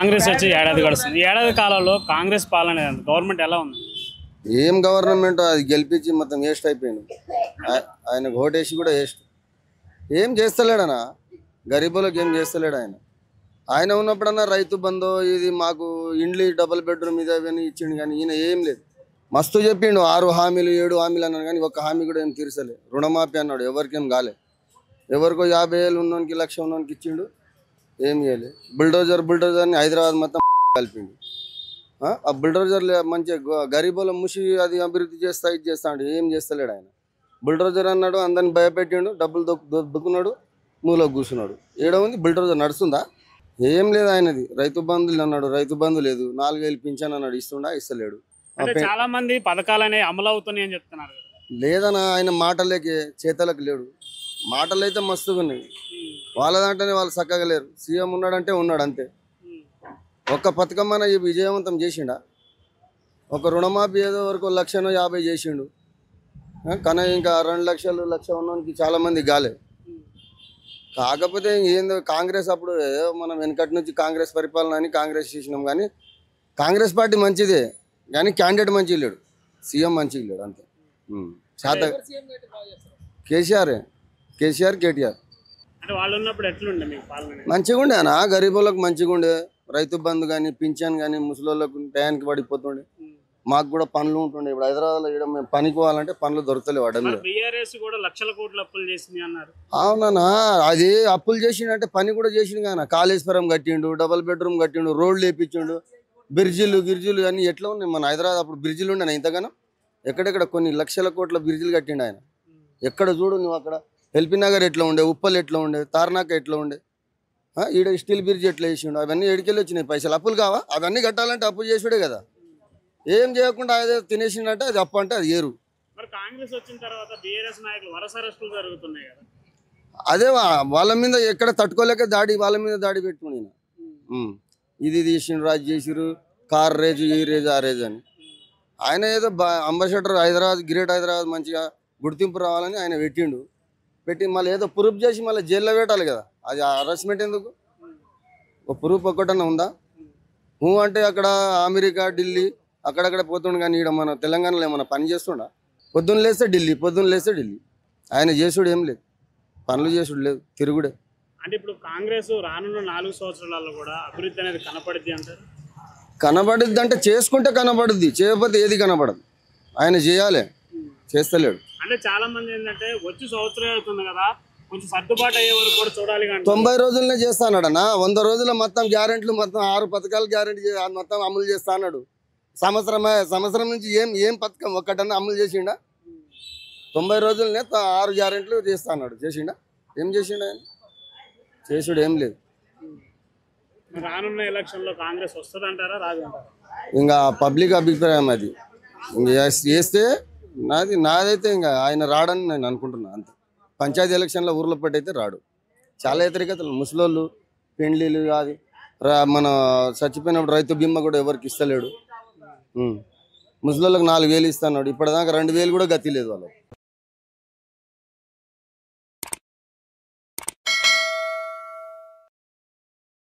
కాంగ్రెస్ వచ్చి ఏడాది గడుస్తుంది. ఈ ఏడాది కాలంలో కాంగ్రెస్ పాలన గవర్నమెంట్ ఎలా ఉంది? ఏం గవర్నమెంట్ అది గెలిపించి మొత్తం వేస్ట్ అయిపోయింది. ఆయనకు ఓటేసి కూడా వేస్ట్. ఏం చేస్తలేడనా, గరీబులకు ఏం చేస్తలేడు ఆయన. ఆయన ఉన్నప్పుడన్నా రైతు బంధు ఇది మాకు ఇండ్లు డబుల్ బెడ్రూమ్ ఇది అవన్నీ ఇచ్చిండు, కానీ ఈయన ఏం లేదు. మస్తు చెప్పిండు 6 హామీలు 7 హామీలు అన్నాడు, కానీ ఒక్క హామీ కూడా ఏం తీర్చలే. రుణమాఫీ అన్నాడు, ఎవరికేం కాలే. ఎవరికో 50,000 ఉన్నోనికి 1,00,000 ఉన్నోనికి ఇచ్చిండు, ఏం చేయలే. బుల్డోజర్ని హైదరాబాద్ మొత్తం కలిపిండు. ఆ బుల్డోజర్ మంచిగా గరీబుల ముషి అది అభివృద్ధి చేస్తా ఇది చేస్తాడు, ఏం చేస్తలేడు ఆయన. బుల్డోజర్ అన్నాడు, అందరిని భయపెట్టిండు, డబ్బులు దొక్కున్నాడు, మూలకు కూర్చున్నాడు. ఏడో ఉంది బుల్డోజర్ నడుస్తుందా? ఏం లేదు ఆయనది. రైతు బంధులు అన్నాడు, రైతు బంధు లేదు. 4,000 పింఛన్ అన్నాడు, ఇస్తుండా? ఇస్తలేడు. చాలా మంది పథకాలనే అమలు అవుతున్నాయి అని చెప్తున్నారు. లేదన్నా, ఆయన మాటలేకే చేతలకు లేడు. మాటలు అయితే మస్తుగా ఉన్నాయి, వాళ్ళ దాంట్లోనే వాళ్ళు చక్కగా లేరు. సీఎం ఉన్నాడంటే ఉన్నాడు అంతే. ఒక్క పథకం మన విజయవంతం చేసిండా? ఒక రుణమాఫీ ఏదో వరకు 1,50,000 చేసిండు, కానీ ఇంకా 2 లక్షలు 1,00,000 ఉన్నోనికి చాలా మంది గాలే. కాకపోతే ఏందో కాంగ్రెస్ అప్పుడు ఏదో మనం వెనకటి నుంచి కాంగ్రెస్ పరిపాలన అని కాంగ్రెస్ చేసినాం, కానీ కాంగ్రెస్ పార్టీ మంచిదే, కానీ క్యాండిడేట్ మంచిగా లేడు, సీఎం మంచిగా లేడు అంతే. కేసీఆర్ కేటీఆర్ మంచిగా ఉండే అన్న. గరీబులకు మంచిగా ఉండే. రైతు బంధు కానీ పింఛన్ కానీ ముసలోళ్ళకు టయానికి పడిపోతుండే. మాకు కూడా పనులు ఉంటుండే. ఇప్పుడు హైదరాబాద్లో మేము పనికి పోవాలంటే పనులు దొరకలేవు. అవునా, అది అప్పులు చేసిండంటే పని కూడా చేసిండు కానీ కాళేశ్వరం కట్టిండు, డబుల్ బెడ్రూమ్ కట్టిండు, రోడ్లు వేయించిండు, గిరిజీలు అన్నీ ఎట్లా ఉన్నాయి మన హైదరాబాద్. అప్పుడు బ్రిడ్జిలు ఉండే ఇంతగానో, ఎక్కడెక్కడ కొన్ని లక్షల కోట్ల బ్రిడ్జిలు కట్టిండు ఆయన. ఎక్కడ చూడు నువ్వు, అక్కడ ఎల్పీ నగర్ ఎట్లా ఉండే, ఉప్పల్ ఎట్లా ఉండే, తార్నాక ఎట్లా ఉండే, ఈడ స్టీల్ బ్రిడ్జ్ ఎట్లా వేసిండు. అవన్నీ ఎడికెళ్ళి వచ్చినాయి పైసలు. అప్పులు కావా? అవన్నీ కట్టాలంటే అప్పు చేసుడే కదా. ఏం చేయకుండా అదే తినేసిండంటే అది అప్పు అంటే అది ఏరు. అదే వాళ్ళ మీద ఎక్కడ తట్టుకోలేక వాళ్ళ మీద దాడి పెట్టుకుని ఇది తీసిండ్రు, అది చేసిరు, కార్ రేజు, ఈ రేజు, ఆ రేజు అని. ఆయన ఏదో అంబాసిడర్ హైదరాబాద్, గ్రేట్ హైదరాబాద్ మంచిగా గుర్తింపు రావాలని ఆయన పెట్టి మళ్ళీ ఏదో ప్రూఫ్ చేసి మళ్ళీ జైల్లో పెట్టాలి కదా. అది హరాస్మెంట్ ఎందుకు? ఒక ప్రూఫ్ ఒక్కటన్నా ఉందా? అంటే అక్కడ అమెరికా, ఢిల్లీ అక్కడక్కడ పోతుండు, కానీ ఇక్కడ మన తెలంగాణలో ఏమన్నా పని చేస్తుండా? పొద్దున్న లేస్తే ఢిల్లీ. ఆయన చేసుడు ఏం లేదు, పనులు చేసుడు లేదు, తిరుగుడే. అంటే ఇప్పుడు కాంగ్రెస్ రానున్న 4 సంవత్సరాలలో కూడా అభివృద్ధి అనేది కనపడుద్ది అంటారు? కనబడుద్ది అంటే చేసుకుంటే కనబడుద్ది, చేయకపోతే ఏది కనబడదు. ఆయన చేయాలి, చేస్తలేడు. అంటే చాలా మంది ఏంటంటే వచ్చి సంవత్సరం అవుతుంది కదా, కొంచెం సర్దుబాటు అయ్యే వరకు కూడా చూడాలి. 90 రోజులనే చేస్తా అన్నాడన్నా. 100 రోజుల్లో మొత్తం గ్యారెంట్లు, మొత్తం 6 పథకాలు గ్యారెంటీ మొత్తం అమలు చేస్తా అన్నాడు. సంవత్సరం నుంచి ఏం పథకం ఒక్కటన్నా అమలు చేసిండా? 90 రోజులనే 6 గ్యారెంట్లు చేస్తా అన్నాడు. చేసిండా? ఏం చేసిండా ఆయన? చేసుడు ఏం లేదు. రానున్న ఎలక్షన్ లో కాంగ్రెస్ వస్తుంది అంటారా, రాదంటారా? ఇంకా పబ్లిక్ అభిప్రాయం అది. చేస్తే నాదైతే ఇంకా ఆయన రాడని నేను అనుకుంటున్నా అంతే. పంచాయతీ ఎలక్షన్లో ఊర్లో పెట్టయితే రాడు. చాలా వ్యతిరేకతలు, ముసలోళ్ళు, పెండ్లీలు, అది మన చచ్చిపోయినప్పుడు రైతు బీమా కూడా ఎవరికి ఇస్తలేడు. ముసలోళ్ళకి 4,000 ఇస్తున్నాడు, ఇప్పటిదాకా 2,000 కూడా గతి లేదు వాళ్ళకి.